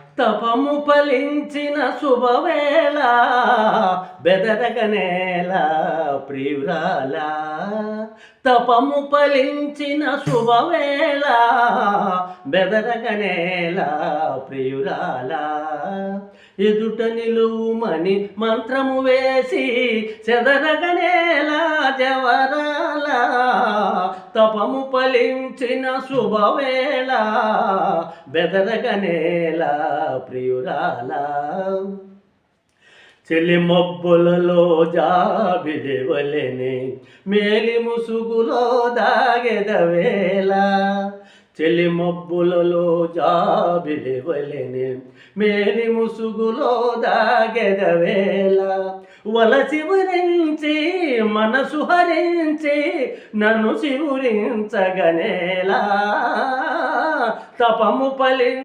తపము ఫలించిన శుభవేళ బెదరగనేల ప్రియురాల. తపము ఫలించిన శుభవేళ బెదరగనేల ప్రియురాల. ఎదుట నిలువుమని మంత్రము వేసి చెదరగనేల జవరాల. తపము ఫలించిన శుభవేళ బెదరగనేల ప్రియురాల. చెలి మబ్బులలో జాబిలివలెని మేలి ముసుగులో దాగెదవేళ. చెలి మబ్బులలో జాబిలివలెని మేలి ముసుగులో దాగెదవేళ. వలసి వరించి మనసు హరించి నన్ను శివురించగనేలా. తపము ఫలి